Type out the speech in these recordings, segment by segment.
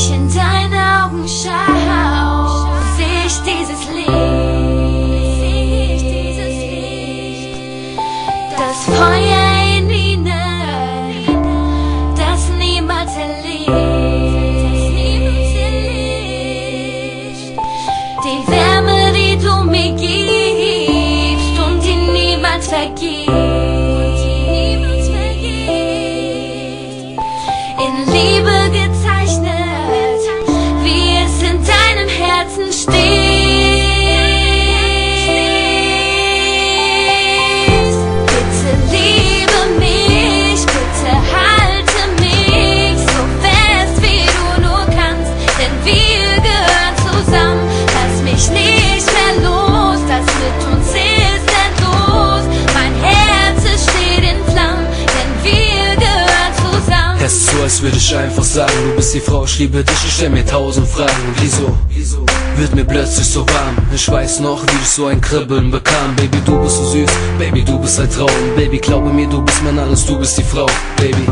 ich in deine Augen schau, seh ich dieses Licht, das Feuer in ihnen, das niemals erlischt, die Wärme, die du mir gibst und die niemals vergisst. In Liebe gezeichnet, wie es in deinem Herzen steht. Bitte liebe mich, bitte halte mich so fest wie du nur kannst, denn wir gehören zusammen. Lass mich nicht mehr los, das mit uns ist endlos. Mein Herz es steht in Flammen, denn wir gehören zusammen. Es ist so, als würde ich einfach sagen, du bist die Frau, ich liebe dich, ich stell mir 1000 Fragen. Wieso wird mir plötzlich so warm? Ich weiß noch, wie ich so ein Kribbeln bekam. Baby, du bist so süß, Baby, du bist ein Traum. Baby, glaube mir, du bist mein alles, du bist die Frau. Baby,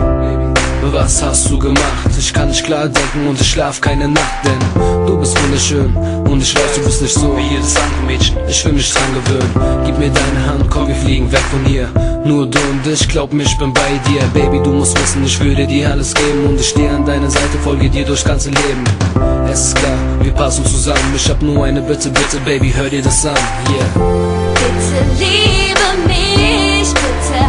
was hast du gemacht? Ich kann nicht klar denken und ich schlaf keine Nacht, denn du bist wunderschön und ich weiß, du bist nicht so wie jedes andere Mädchen. Ich will mich dran gewöhnen, gib mir deine Hand, komm, wir fliegen weg von hier. Nur du und ich, glaub mir, ich bin bei dir. Baby, du musst wissen, ich würde dir alles geben und ich stehe an deiner Seite, folge dir durchs ganze Leben. Es ist klar, wir passen zusammen, ich hab nur eine Bitte, bitte, Baby, hör dir das an, yeah. Bitte liebe mich, bitte